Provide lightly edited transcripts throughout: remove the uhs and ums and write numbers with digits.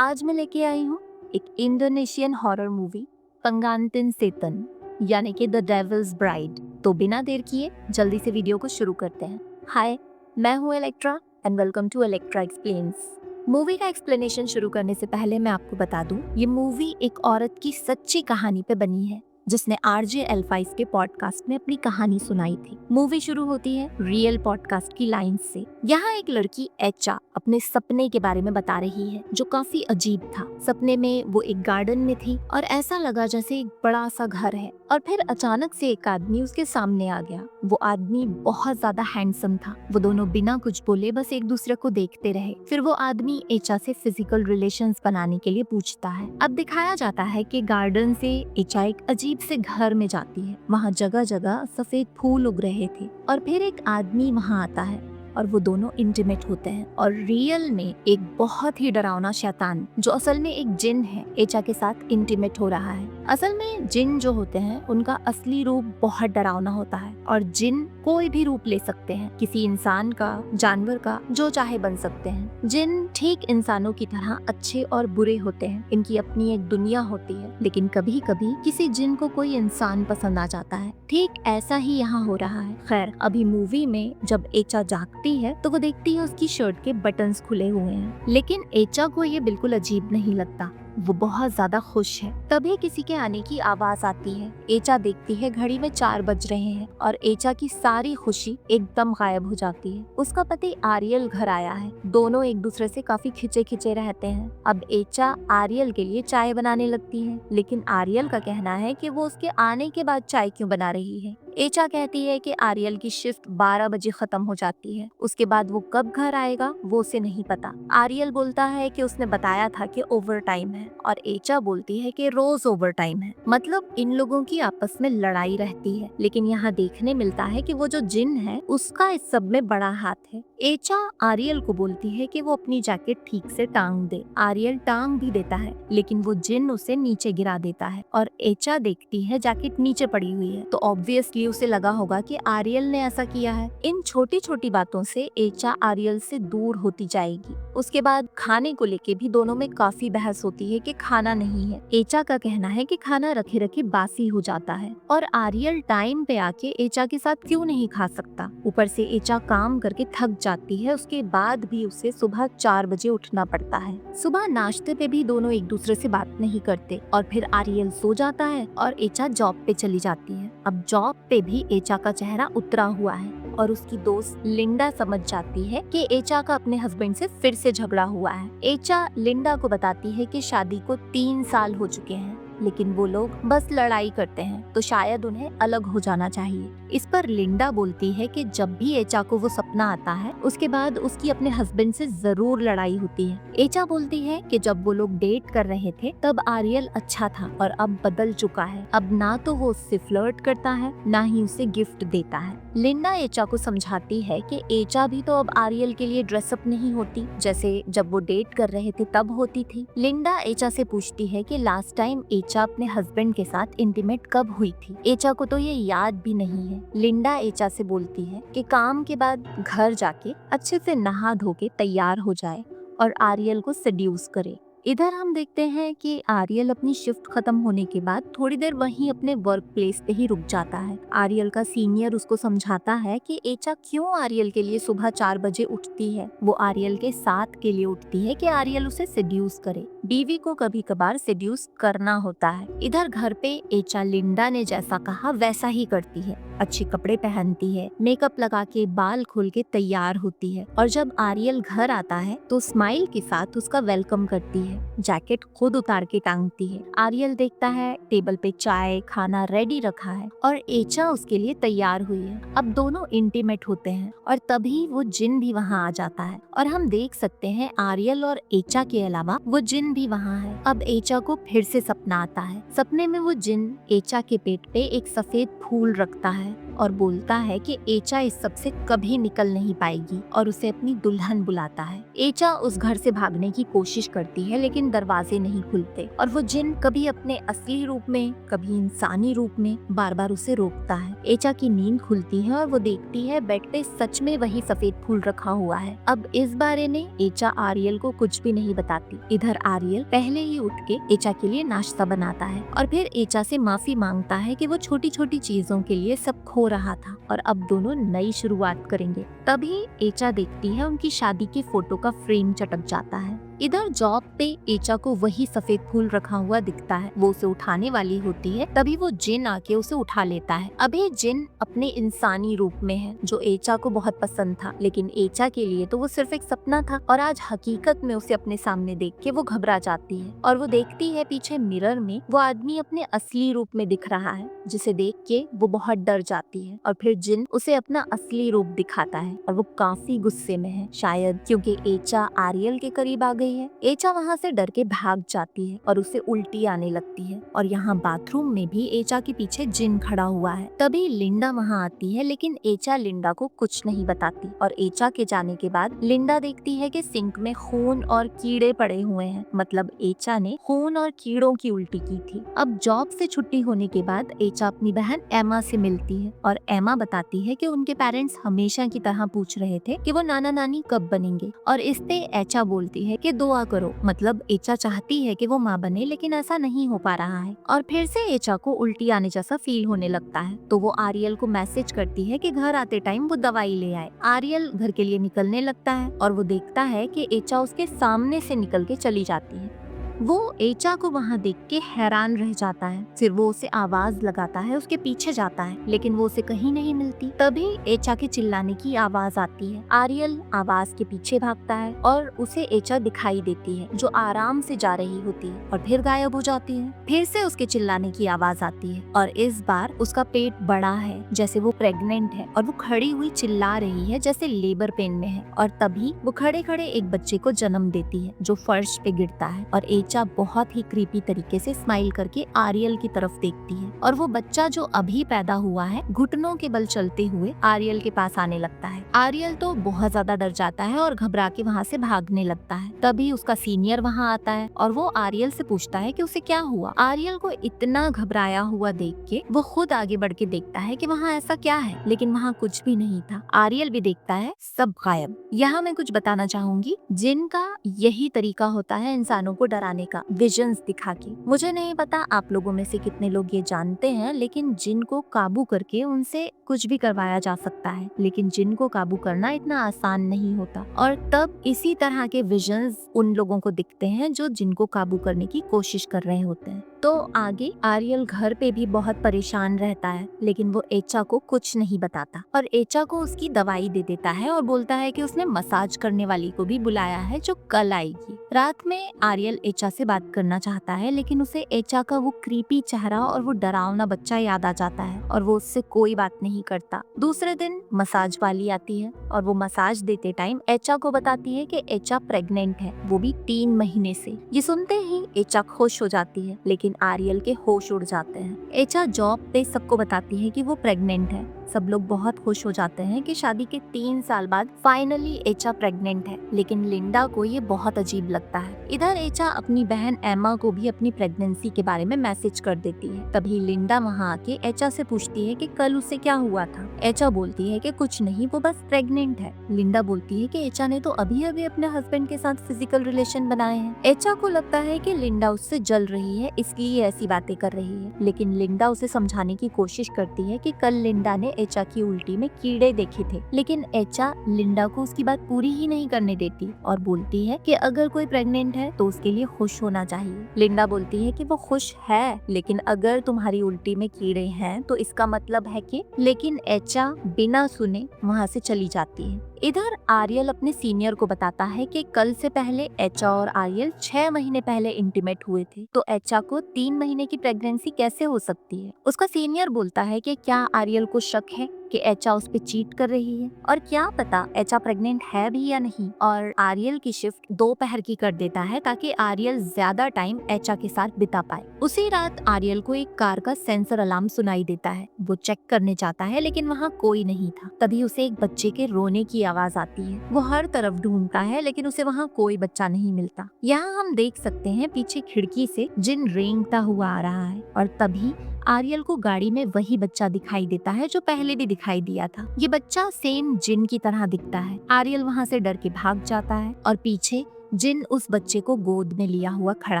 आज मैं लेके आई हूँ एक इंडोनेशियन हॉरर मूवी पंगांतिन सेतन यानी कि द डेविल्स ब्राइड। तो बिना देर किए जल्दी से वीडियो को शुरू करते हैं। हाय, मैं हूँ Electra and welcome to Electra explains. Movie का एक्सप्लेनेशन शुरू करने से पहले मैं आपको बता दूं, ये मूवी एक औरत की सच्ची कहानी पे बनी है जिसने आरजे एल5 के पॉडकास्ट में अपनी कहानी सुनाई थी। मूवी शुरू होती है रियल पॉडकास्ट की लाइन से। यहाँ एक लड़की एचा अपने सपने के बारे में बता रही है जो काफी अजीब था। सपने में वो एक गार्डन में थी और ऐसा लगा जैसे एक बड़ा सा घर है, और फिर अचानक से एक आदमी उसके सामने आ गया। वो आदमी बहुत ज्यादा हैंडसम था। वो दोनों बिना कुछ बोले बस एक दूसरे को देखते रहे। फिर वो आदमी एचा से फिजिकल रिलेशंस बनाने के लिए पूछता है। अब दिखाया जाता है कि गार्डन से एचा एक अजीब से घर में जाती है। वहाँ जगह जगह सफेद फूल उग रहे थे और फिर एक आदमी वहाँ आता है और वो दोनों इंटीमेट होते हैं। और रियल में एक बहुत ही डरावना शैतान जो असल में एक जिन है एचा के साथ इंटीमेट हो रहा है। असल में जिन जो होते हैं उनका असली रूप बहुत डरावना होता है और जिन कोई भी रूप ले सकते हैं, किसी इंसान का, जानवर का, जो चाहे बन सकते हैं। जिन ठीक इंसानों की तरह अच्छे और बुरे होते हैं। इनकी अपनी एक दुनिया होती है, लेकिन कभी कभी किसी जिन को कोई इंसान पसंद आ जाता है। ठीक ऐसा ही यहाँ हो रहा है। खैर, अभी मूवी में जब एचा जागती है तो वो देखती है उसकी शर्ट के बटन्स खुले हुए हैं, लेकिन एचा को ये बिल्कुल अजीब नहीं लगता। वो बहुत ज्यादा खुश है। तभी किसी के आने की आवाज आती है। एचा देखती है घड़ी में 4 बज रहे हैं और एचा की सारी खुशी एकदम गायब हो जाती है। उसका पति आर्यल घर आया है। दोनों एक दूसरे से काफी खिंचे खिंचे रहते हैं। अब एचा आर्यल के लिए चाय बनाने लगती है, लेकिन आर्यल का कहना है कि वो उसके आने के बाद चाय क्यों बना रही है। एचा कहती है कि आर्यल की शिफ्ट 12 बजे खत्म हो जाती है। उसके बाद वो कब घर आएगा वो उसे नहीं पता। आर्यल बोलता है कि उसने बताया था कि ओवर टाइम है, और एचा बोलती है कि रोज ओवर टाइम है। मतलब इन लोगों की आपस में लड़ाई रहती है। लेकिन यहाँ देखने मिलता है कि वो जो जिन है उसका इस सब में बड़ा हाथ है। एचा आर्यल को बोलती है कि वो अपनी जैकेट ठीक से टांग दे। आर्यल टांग भी देता है, लेकिन वो जिन उसे नीचे गिरा देता है और एचा देखती है जैकेट नीचे पड़ी हुई है, तो ऑब्वियसली उसे लगा होगा कि आर्यल ने ऐसा किया है। इन छोटी छोटी बातों से एचा आर्यल से दूर होती जाएगी। उसके बाद खाने को लेके भी दोनों में काफी बहस होती है कि खाना नहीं है। एचा का कहना है कि खाना रखे रखे बासी हो जाता है और आर्यल टाइम पे आके एचा के साथ क्यों नहीं खा सकता। ऊपर से एचा काम करके थक जाती है, उसके बाद भी उसे सुबह 4 बजे उठना पड़ता है। सुबह नाश्ते पे भी दोनों एक दूसरे से बात नहीं करते और फिर आर्यल सो जाता है और एचा जॉब पे चली जाती है। अब जॉब पे भी एचा का चेहरा उतरा हुआ है और उसकी दोस्त लिंडा समझ जाती है कि एचा का अपने हस्बैंड से फिर से झगड़ा हुआ है। एचा लिंडा को बताती है कि शादी को 3 साल हो चुके हैं, लेकिन वो लोग बस लड़ाई करते हैं, तो शायद उन्हें अलग हो जाना चाहिए। इस पर लिंडा बोलती है कि जब भी एचा को वो सपना आता है उसके बाद उसकी अपने हस्बैंड से जरूर लड़ाई होती है। एचा बोलती है कि जब वो लोग डेट कर रहे थे तब आर्यल अच्छा था और अब बदल चुका है। अब ना तो वो उससे फ्लर्ट करता है, ना ही उसे गिफ्ट देता है। लिंडा एचा को समझाती है कि एचा भी तो अब आर्यल के लिए ड्रेसअप नहीं होती जैसे जब वो डेट कर रहे थे तब होती थी। लिंडा एचा से पूछती है कि लास्ट टाइम एचा अपने हस्बैंड के साथ इंटीमेट कब हुई थी। एचा को तो ये याद भी नहीं है। लिंडा एचा से बोलती है कि काम के बाद घर जाके अच्छे से नहा धो के तैयार हो जाए और आर्यल को सेड्यूस करे। इधर हम देखते हैं कि आर्यल अपनी शिफ्ट खत्म होने के बाद थोड़ी देर वहीं अपने वर्क प्लेस पे ही रुक जाता है। आर्यल का सीनियर उसको समझाता है कि एचा क्यों आर्यल के लिए सुबह 4 बजे उठती है। वो आर्यल के साथ के लिए उठती है कि आर्यल उसे सेड्यूस करे। बीवी को कभी कभार सेड्यूस करना होता है। इधर घर पे एचा लिंडा ने जैसा कहा वैसा ही करती है। अच्छे कपड़े पहनती है, मेकअप लगा के बाल खोल के तैयार होती है और जब आर्यल घर आता है तो स्माइल के साथ उसका वेलकम करती है। जैकेट खुद उतार के टांगती है। आर्यल देखता है टेबल पे चाय खाना रेडी रखा है और एचा उसके लिए तैयार हुई है। अब दोनों इंटीमेट होते हैं और तभी वो जिन भी वहाँ आ जाता है और हम देख सकते हैं आर्यल और एचा के अलावा वो जिन भी वहाँ है। अब एचा को फिर से सपना आता है। सपने में वो जिन एचा के पेट पे एक सफेद फूल रखता है और बोलता है कि एचा इस सब से कभी निकल नहीं पाएगी और उसे अपनी दुल्हन बुलाता है। एचा उस घर से भागने की कोशिश करती है लेकिन दरवाजे नहीं खुलते और वो जिन कभी अपने असली रूप में कभी इंसानी रूप में बार बार उसे रोकता है। एचा की नींद खुलती है और वो देखती है बेड पे सच में वही सफेद फूल रखा हुआ है। अब इस बारे में एचा आरियल को कुछ भी नहीं बताती। इधर आरियल पहले ही उठ के एचा के लिए नाश्ता बनाता है और फिर एचा से माफी मांगता है कि वो छोटी छोटी चीजों के लिए सब खो रहा था और अब दोनों नई शुरुआत करेंगे। तभी एचा देखती है उनकी शादी के फोटो का फ्रेम चटक जाता है। इधर जॉब पे एचा को वही सफेद फूल रखा हुआ दिखता है। वो उसे उठाने वाली होती है, तभी वो जिन आके उसे उठा लेता है। अभी जिन अपने इंसानी रूप में है जो एचा को बहुत पसंद था, लेकिन एचा के लिए तो वो सिर्फ एक सपना था और आज हकीकत में उसे अपने सामने देख के वो घबरा जाती है और वो देखती है पीछे मिरर में वो आदमी अपने असली रूप में दिख रहा है, जिसे देख के वो बहुत डर जाती है। और फिर जिन उसे अपना असली रूप दिखाता है और वो काफी गुस्से में है, शायद क्योंकि एचा आरियल के करीब आ गई है। एचा वहाँ से डर के भाग जाती है और उसे उल्टी आने लगती है और यहाँ बाथरूम में भी एचा के पीछे जिन खड़ा हुआ है। तभी लिंडा वहाँ आती है लेकिन एचा लिंडा को कुछ नहीं बताती और एचा के जाने के बाद लिंडा देखती है कि सिंक में खून और कीड़े पड़े हुए हैं, मतलब एचा ने खून और कीड़ों की उल्टी की थी। अब जॉब से छुट्टी होने के बाद एचा अपनी बहन एमा से मिलती है और एमा बताती है कि उनके पेरेंट्स हमेशा की तरह पूछ रहे थे कि वो नाना नानी कब बनेंगे और इस पे एचा बोलती है कि दुआ करो, मतलब एचा चाहती है कि वो माँ बने लेकिन ऐसा नहीं हो पा रहा है। और फिर से एचा को उल्टी आने जैसा फील होने लगता है तो वो आरियल को मैसेज करती है कि घर आते टाइम वो दवाई ले आए। आरियल घर के लिए निकलने लगता है और वो देखता है कि एचा उसके सामने से निकल के चली जाती है। वो एचा को वहाँ देख के हैरान रह जाता है। फिर वो उसे आवाज लगाता है, उसके पीछे जाता है लेकिन वो उसे कहीं नहीं मिलती। तभी एचा के चिल्लाने की आवाज आती है। आरियल आवाज के पीछे भागता है और उसे एचा दिखाई देती है जो आराम से जा रही होती है और फिर गायब हो जाती है। फिर से उसके चिल्लाने की आवाज आती है और इस बार उसका पेट बड़ा है, जैसे वो प्रेग्नेंट है और वो खड़ी हुई चिल्ला रही है जैसे लेबर पेन में है। और तभी वो खड़े खड़े एक बच्चे को जन्म देती है जो फर्श पे गिरता है और एचा बहुत ही क्रीपी तरीके से स्माइल करके आरियल की तरफ देखती है और वो बच्चा जो अभी पैदा हुआ है घुटनों के बल चलते हुए आरियल के पास आने लगता है। आरियल तो बहुत ज्यादा डर जाता है और घबरा के वहाँ से भागने लगता है। तभी उसका सीनियर वहाँ आता है और वो आरियल से पूछता है कि उसे क्या हुआ। आरियल को इतना घबराया हुआ देख के वो खुद आगे बढ़ के देखता है कि वहाँ ऐसा क्या है, लेकिन वहाँ कुछ भी नहीं था। आरियल भी देखता है, सब गायब। यहाँ मैं कुछ बताना चाहूंगी, जिनका यही तरीका होता है इंसानों को डराने का, विजन्स दिखा के। मुझे नहीं पता आप लोगों में से कितने लोग ये जानते हैं, लेकिन जिन को काबू करके उनसे कुछ भी करवाया जा सकता है, लेकिन जिन को काबू करना इतना आसान नहीं होता। और तब इसी तरह के विजन्स उन लोगों को दिखते हैं जो जिनको काबू करने की कोशिश कर रहे होते हैं। तो आगे आरियल घर पे भी बहुत परेशान रहता है, लेकिन वो एचा को कुछ नहीं बताता और एचा को उसकी दवाई दे देता है और बोलता है कि उसने मसाज करने वाली को भी बुलाया है जो कल आएगी। रात में आरियल एचा से बात करना चाहता है, लेकिन उसे एचा का वो क्रीपी चेहरा और वो डरावना बच्चा याद आ जाता है और वो उससे कोई बात नहीं करता। दूसरे दिन मसाज वाली आती है और वो मसाज देते टाइम एचा को बताती है कि एचा प्रेग्नेंट है, वो भी 3 महीने से। ये सुनते ही एचा खुश हो जाती है, लेकिन आरियल के होश उड़ जाते हैं। एचा जॉब पे सबको बताती है कि वो प्रेग्नेंट है। सब लोग बहुत खुश हो जाते हैं कि शादी के 3 साल बाद फाइनली एचा प्रेग्नेंट है, लेकिन लिंडा को ये बहुत अजीब लगता है। इधर एचा अपनी बहन एमा को भी अपनी प्रेगनेंसी के बारे में मैसेज कर देती है। तभी लिंडा वहाँ आके एचा से पूछती है कि कल उसे क्या हुआ था। एचा बोलती है कि कुछ नहीं, वो बस प्रेग्नेंट है। लिंडा बोलती है कि एचा ने तो अभी अभी अपने हस्बैंड के साथ फिजिकल रिलेशन बनाए हैं। एचा को लगता है कि लिंडा उससे जल रही है, इसलिए ऐसी बातें कर रही है, लेकिन लिंडा उसे समझाने की कोशिश करती है कि कल लिंडा ने एचा की उल्टी में कीड़े देखे थे, लेकिन एचा लिंडा को उसकी बात पूरी ही नहीं करने देती और बोलती है कि अगर कोई प्रेग्नेंट है तो उसके लिए खुश होना चाहिए। लिंडा बोलती है कि वो खुश है, लेकिन अगर तुम्हारी उल्टी में कीड़े हैं तो इसका मतलब है कि, लेकिन एचा बिना सुने वहाँ से चली जाती है। इधर आर्यल अपने सीनियर को बताता है कि कल से पहले एचा और आर्यल 6 महीने पहले इंटीमेट हुए थे, तो एचा को 3 महीने की प्रेगनेंसी कैसे हो सकती है। उसका सीनियर बोलता है कि क्या आर्यल को शक है कि एचा उस पे चीट कर रही है, और क्या पता एचा प्रेग्नेंट है भी या नहीं। और आर्यल की शिफ्ट दोपहर की कर देता है ताकि आर्यल ज्यादा टाइम एचा के साथ बिता पाए। उसी रात आर्यल को एक कार का सेंसर अलार्म सुनाई देता है। वो चेक करने जाता है लेकिन वहाँ कोई नहीं था। तभी उसे एक बच्चे के रोने की आवाज आती है। वो हर तरफ ढूंढता है लेकिन उसे वहाँ कोई बच्चा नहीं मिलता। यहाँ हम देख सकते हैं पीछे खिड़की से जिन रेंगता हुआ आ रहा है, और तभी आर्यल को गाड़ी में वही बच्चा दिखाई देता है जो पहले भी दिखाई दिया था। ये बच्चा सेम जिन की तरह दिखता है। आर्यल वहाँ से डर के भाग जाता है और पीछे जिन उस बच्चे को गोद में लिया हुआ खड़ा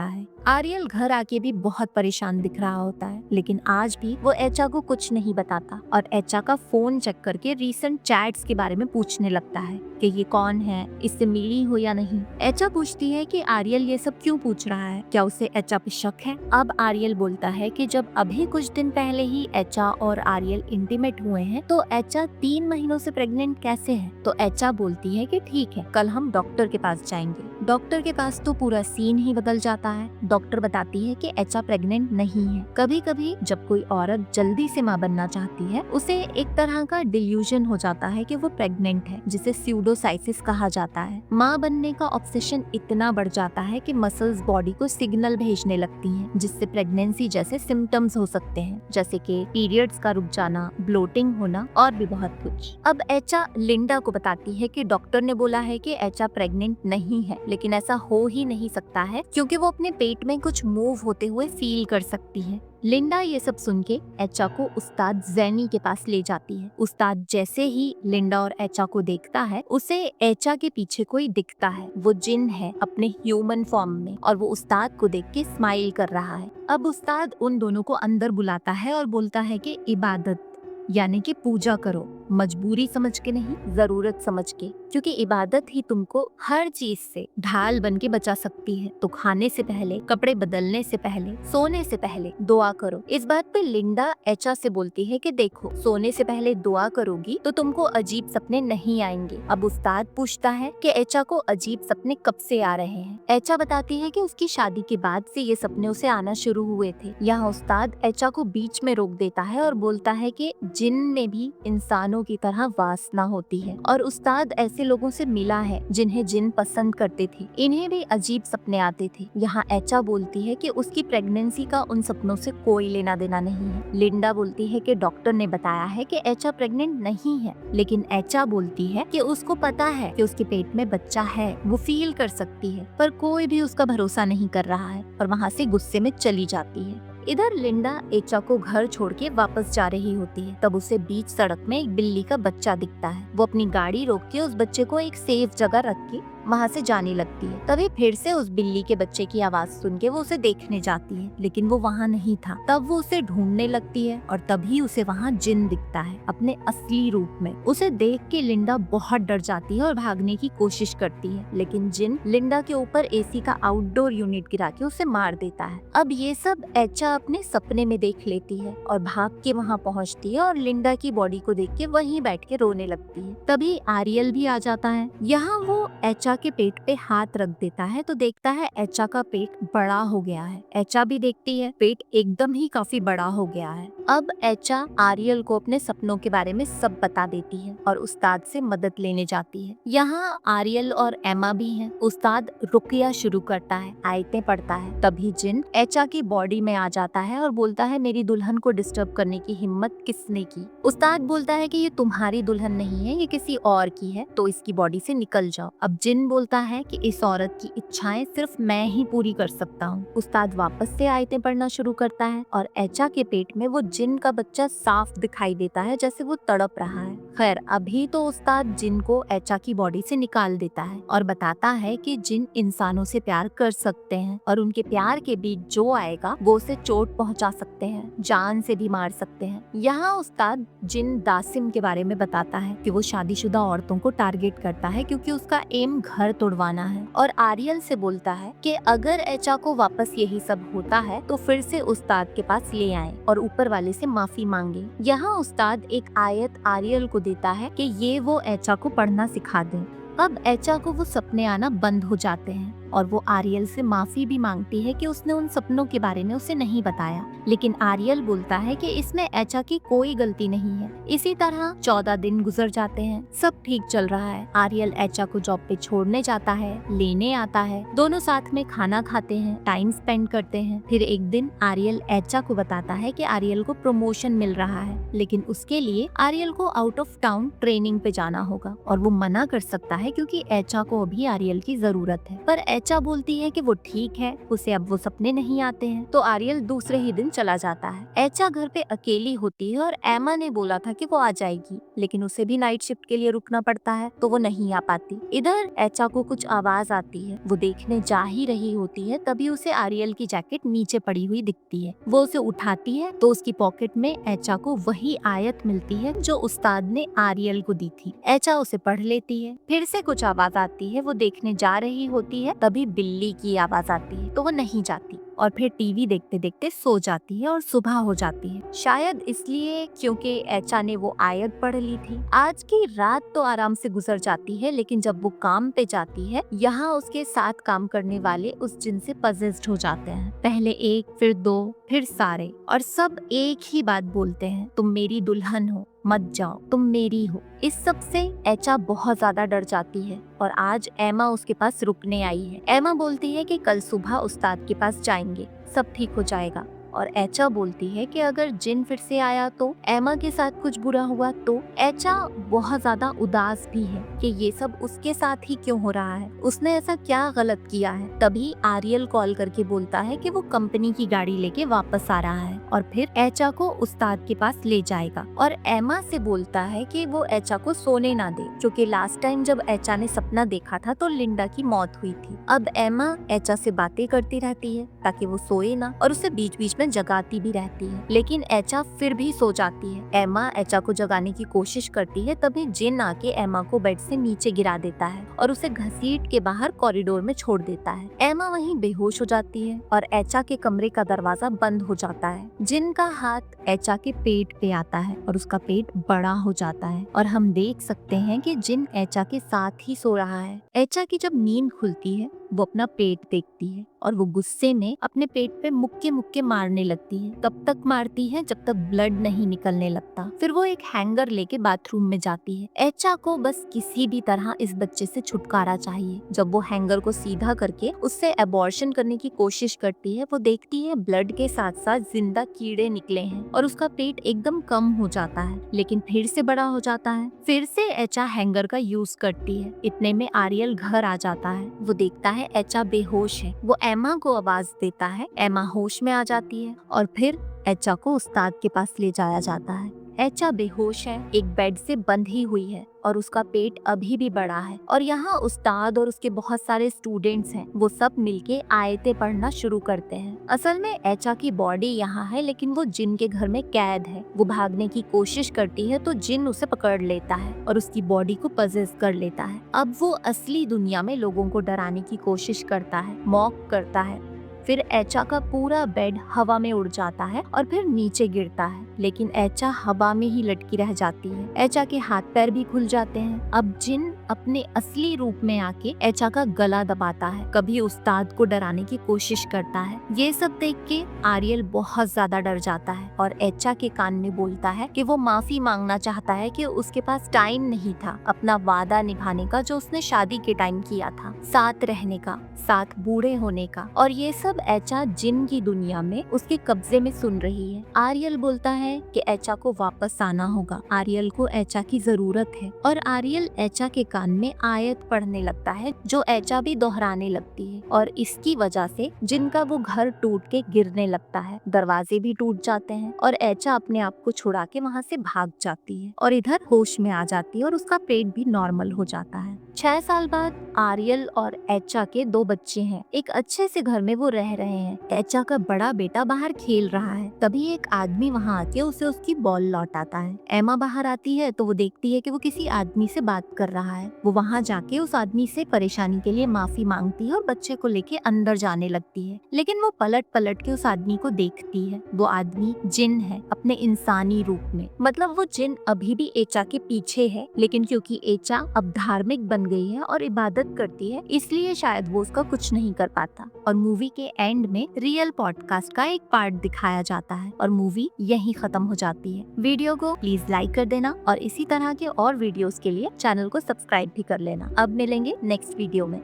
है। आर्यल घर आके भी बहुत परेशान दिख रहा होता है, लेकिन आज भी वो एचा को कुछ नहीं बताता और एचा का फोन चेक करके रीसेंट चैट्स के बारे में पूछने लगता है कि ये कौन है, इससे मिली हो या नहीं। एचा पूछती है कि आर्यल ये सब क्यों पूछ रहा है, क्या उसे एचा पे शक है। अब आर्यल बोलता है कि जब अभी कुछ दिन पहले ही एचा और आर्यल इंटीमेट हुए हैं तो एचा 3 महीनों से प्रेग्नेंट कैसे है। तो एचा बोलती है कि ठीक है, कल हम डॉक्टर के पास जाएंगे। डॉक्टर के पास तो पूरा सीन ही बदल जाता है। डॉक्टर बताती है कि एचा प्रेग्नेंट नहीं है। कभी कभी जब कोई औरत जल्दी से माँ बनना चाहती है, उसे एक तरह का डिल्यूजन हो जाता है कि वो प्रेग्नेंट है, जिसे स्यूडोसाइसिस कहा जाता है। माँ बनने का ऑब्सेशन इतना बढ़ जाता है कि मसल्स बॉडी को सिग्नल भेजने लगती हैं, जिससे प्रेगनेंसी जैसे सिम्टम्स हो सकते हैं, जैसे कि पीरियड्स का रुक जाना, ब्लोटिंग होना और भी बहुत कुछ। अब एचा लिंडा को बताती है कि डॉक्टर ने बोला है कि एचा प्रेग्नेंट नहीं है, लेकिन ऐसा हो ही नहीं सकता है क्योंकि वो अपने पेट में कुछ मूव होते हुए फील कर सकती है। लिंडा ये सब सुन के एचा को उस्ताद जैनी के पास ले जाती है। उस्ताद जैसे ही लिंडा और एचा को देखता है, उसे एचा के पीछे कोई दिखता है। वो जिन है अपने ह्यूमन फॉर्म में, और वो उस्ताद को देख के स्माइल कर रहा है। अब उस्ताद उन दोनों को अंदर बुलाता है और बोलता है कि इबादत यानी कि पूजा करो, मजबूरी समझ के नहीं, जरूरत समझ के, क्योंकि इबादत ही तुमको हर चीज से ढाल बन के बचा सकती है। तो खाने से पहले, कपड़े बदलने से पहले, सोने से पहले दुआ करो। इस बात पे लिंडा एचा से बोलती है कि देखो, सोने से पहले दुआ करोगी तो तुमको अजीब सपने नहीं आएंगे। अब उस्ताद पूछता है कि एचा को अजीब सपने कब से आ रहे हैं। एचा बताती है कि उसकी शादी के बाद से ये सपने उसे आना शुरू हुए थे। यहाँ उस्ताद एचा को बीच में रोक देता है और बोलता है कि जिन में भी इंसानों की तरह वासना होती है, और उस्ताद ऐसे लोगों से मिला है जिन्हें जिन पसंद करते थे। इन्हें भी अजीब सपने आते थे। यहाँ एचा बोलती है कि उसकी प्रेगनेंसी का उन सपनों से कोई लेना देना नहीं है। लिंडा बोलती है कि डॉक्टर ने बताया है कि एचा प्रेग्नेंट नहीं है, लेकिन एचा बोलती है कि उसको पता है कि उसके पेट में बच्चा है, वो फील कर सकती है, पर कोई भी उसका भरोसा नहीं कर रहा है और वहाँ से गुस्से में चली जाती है। इधर लिंडा एचा को घर छोड़ के वापस जा रही होती है। तब उसे बीच सड़क में एक बिल्ली का बच्चा दिखता है। वो अपनी गाड़ी रोक के उस बच्चे को एक सेफ जगह रख के वहाँ से जाने लगती है। तभी फिर से उस बिल्ली के बच्चे की आवाज सुन के वो उसे देखने जाती है, लेकिन वो वहाँ नहीं था। तब वो उसे ढूंढने लगती है और तभी उसे वहाँ जिन दिखता है अपने असली रूप में। उसे देख के लिंडा बहुत डर जाती है और भागने की कोशिश करती है, लेकिन जिन लिंडा के ऊपर एसी का आउटडोर यूनिट गिरा के उसे मार देता है। अब ये सब एचा अपने सपने में देख लेती है और भाग के वहाँ पहुँचती है और लिंडा की बॉडी को देख के वहीं बैठ के रोने लगती है। तभी आर्यल भी आ जाता है। यहाँ वो एचा के पेट पे हाथ रख देता है तो देखता है एचा का पेट बड़ा हो गया है। एचा भी देखती है, पेट एकदम ही काफी बड़ा हो गया है। अब एचा आर्यल को अपने सपनों के बारे में सब बता देती है और उस्ताद से मदद लेने जाती है। यहाँ आर्यल और एमा भी हैं। उस्ताद रुकिया शुरू करता है, आयतें पढ़ता है। तभी जिन एचा की बॉडी में आ जाता है और बोलता है मेरी दुल्हन को डिस्टर्ब करने की हिम्मत किसने की। उस्ताद बोलता है कि ये तुम्हारी दुल्हन नहीं है, ये किसी और की है, तो इसकी बॉडी से निकल जाओ। अब जिन बोलता है कि इस औरत की इच्छाएं सिर्फ मैं ही पूरी कर सकता हूँ। उस्ताद वापस से आयतें पढ़ना शुरू करता है और एचा के पेट में वो जिन का बच्चा साफ दिखाई देता है, जैसे वो तड़प रहा है। खैर अभी तो उस्ताद जिन को एचा की बॉडी से निकाल देता है और बताता है कि जिन इंसानों से प्यार कर सकते हैं और उनके प्यार के बीच जो आएगा वो उसे चोट पहुंचा सकते हैं, जान से भी मार सकते हैं। यहाँ उस्ताद जिन दासिम के बारे में बताता है कि वो शादीशुदा औरतों को टारगेट करता है क्योंकि उसका एम घर तोड़वाना है और आर्यल से बोलता है कि अगर एचा को वापस यही सब होता है तो फिर से उस्ताद के पास ले आए और ऊपर वाले से माफी मांगे। यहाँ उस्ताद एक आयत आर्यल को देता है कि ये वो एचा को पढ़ना सिखा दे। अब एचा को वो सपने आना बंद हो जाते हैं और वो आर्यल से माफी भी मांगती है कि उसने उन सपनों के बारे में उसे नहीं बताया, लेकिन आर्यल बोलता है कि इसमें एचा की कोई गलती नहीं है। इसी तरह 14 दिन गुजर जाते हैं, सब ठीक चल रहा है। आर्यल एचा को जॉब पे छोड़ने जाता है, लेने आता है, दोनों साथ में खाना खाते हैं, टाइम स्पेंड करते हैं। फिर एक दिन आर्यल एचा को बताता है कि आर्यल को प्रमोशन मिल रहा है, लेकिन उसके लिए आर्यल को आउट ऑफ टाउन ट्रेनिंग पे जाना होगा और वो मना कर सकता है क्योंकि एचा को अभी आर्यल की जरूरत है। पर एचा बोलती है कि वो ठीक है, उसे अब वो सपने नहीं आते हैं, तो आर्यल दूसरे ही दिन चला जाता है। एचा घर पे अकेली होती है और एमा ने बोला था कि वो आ जाएगी, लेकिन उसे भी नाइट शिफ्ट के लिए रुकना पड़ता है तो वो नहीं आ पाती। इधर एचा को कुछ आवाज आती है, वो देखने जा ही रही होती है, तभी उसे आर्यल की जैकेट नीचे पड़ी हुई दिखती है। वो उसे उठाती है तो उसकी पॉकेट में एचा को वही आयत मिलती है जो उस्ताद ने आर्यल को दी थी। एचा उसे पढ़ लेती है। फिर से कुछ आवाज आती है, वो देखने जा रही होती है, तभी बिल्ली की आवाज आती है तो वो नहीं जाती और फिर टीवी देखते देखते सो जाती है और सुबह हो जाती है। शायद इसलिए क्योंकि एचा ने वो आयत पढ़ ली थी। आज की रात तो आराम से गुजर जाती है, लेकिन जब वो काम पे जाती है, यहाँ उसके साथ काम करने वाले उस जिन से पजेस्ड हो जाते हैं। पहले एक, फिर दो, फिर सारे, और सब एक ही बात बोलते हैं, तुम मेरी दुल्हन हो, मत जाओ, तुम मेरी हो। इस सब से एचा बहुत ज्यादा डर जाती है और आज एमा उसके पास रुकने आई है। एमा बोलती है कि कल सुबह उस्ताद के पास जाएंगे, सब ठीक हो जाएगा। और एचा बोलती है कि अगर जिन फिर से आया तो एमा के साथ कुछ बुरा हुआ तो। एचा बहुत ज्यादा उदास भी है कि ये सब उसके साथ ही क्यों हो रहा है, उसने ऐसा क्या गलत किया है। तभी आर्यल कॉल करके बोलता है कि वो कंपनी की गाड़ी लेके वापस आ रहा है और फिर एचा को उस्ताद के पास ले जाएगा और एमा से बोलता है कि वो एचा को सोने ना दे, क्योंकि लास्ट टाइम जब एचा ने सपना देखा था तो लिंडा की मौत हुई थी। अब एमा एचा से बातें करती रहती है ताकि वो सोए ना और उसे बीच बीच में जगाती भी रहती है, लेकिन एचा फिर भी सो जाती है। एमा एचा को जगाने की कोशिश करती है, तभी जिन आके एमा को बेड से नीचे गिरा देता है और उसे घसीट के बाहर कॉरिडोर में छोड़ देता है। एमा वहीं बेहोश हो जाती है और एचा के कमरे का दरवाजा बंद हो जाता है। जिन का हाथ एचा के पेट पे आता है और उसका पेट बड़ा हो जाता है और हम देख सकते हैं कि जिन एचा के साथ ही सो रहा है। एचा की जब नींद खुलती है, वो अपना पेट देखती है और वो गुस्से में अपने पेट पे मुक्के मुक्के मारने लगती है। तब तक मारती है जब तक ब्लड नहीं निकलने लगता। फिर वो एक हैंगर लेके बाथरूम में जाती है। एचा को बस किसी भी तरह इस बच्चे से छुटकारा चाहिए। जब वो हैंगर को सीधा करके उससे एबॉर्शन करने की कोशिश करती है, वो देखती है ब्लड के साथ साथ जिंदा कीड़े निकले हैं और उसका पेट एकदम कम हो जाता है, लेकिन फिर से बड़ा हो जाता है। फिर से एचा हैंगर का यूज करती है। इतने में आर्यल घर आ जाता है। वो देखता है एचा बेहोश है। वो एमा को आवाज देता है, एमा होश में आ जाती है और फिर एचा को उस्ताद के पास ले जाया जाता है। एचा बेहोश है, एक बेड से बंधी हुई है और उसका पेट अभी भी बड़ा है और यहाँ उस्ताद और उसके बहुत सारे स्टूडेंट्स हैं। वो सब मिलके आयतें पढ़ना शुरू करते हैं। असल में एचा की बॉडी यहाँ है, लेकिन वो जिन के घर में कैद है। वो भागने की कोशिश करती है तो जिन उसे पकड़ लेता है और उसकी बॉडी को पजेस कर लेता है। अब वो असली दुनिया में लोगों को डराने की कोशिश करता है, मॉक करता है। फिर एचा का पूरा बेड हवा में उड़ जाता है और फिर नीचे गिरता है, लेकिन एचा हवा में ही लटकी रह जाती है। एचा के हाथ पैर भी खुल जाते हैं। अब जिन अपने असली रूप में आके एचा का गला दबाता है, कभी उस्ताद को डराने की कोशिश करता है। ये सब देख के आर्यल बहुत ज्यादा डर जाता है और एचा के कान में बोलता है कि वो माफी मांगना चाहता है कि उसके पास टाइम नहीं था अपना वादा निभाने का जो उसने शादी के टाइम किया था, साथ रहने का, साथ बूढ़े होने का। और ये सब एचा जिन की दुनिया में उसके कब्जे में सुन रही है। आर्यल बोलता है कि एचा को वापस आना होगा, आर्यल को एचा की जरूरत है और आर्यल एचा के कान में आयत पढ़ने लगता है जो एचा भी दोहराने लगती है और इसकी वजह से जिनका वो घर टूट के गिरने लगता है, दरवाजे भी टूट जाते हैं और एचा अपने आप को छुड़ा के वहाँ से भाग जाती है और इधर होश में आ जाती है और उसका पेट भी नॉर्मल हो जाता है। 6 साल बाद आर्यल और एचा के 2 बच्चे हैं। एक अच्छे से घर में वो रह रहे हैं। एचा का बड़ा बेटा बाहर खेल रहा है, तभी एक आदमी वहाँ आके उसे उसकी बॉल लौटाता है। एमा बाहर आती है तो वो देखती है कि वो किसी आदमी से बात कर रहा है। है। वो वहाँ जाके उस आदमी से परेशानी के लिए माफी मांगती है और बच्चे को लेके अंदर जाने लगती है, लेकिन वो पलट पलट के उस आदमी को देखती है। वो आदमी जिन है अपने इंसानी रूप में, मतलब वो जिन अभी भी एचा के पीछे है, लेकिन क्योंकि एचा अब धार्मिक बन गई है और इबादत करती है, इसलिए शायद वो उसका कुछ नहीं कर पाता। और मूवी के एंड में रियल पॉडकास्ट का एक पार्ट दिखाया जाता है और मूवी यहीं खत्म हो जाती है। वीडियो को प्लीज लाइक कर देना और इसी तरह के और वीडियोस के लिए चैनल को सब्सक्राइब भी कर लेना। अब मिलेंगे नेक्स्ट वीडियो में।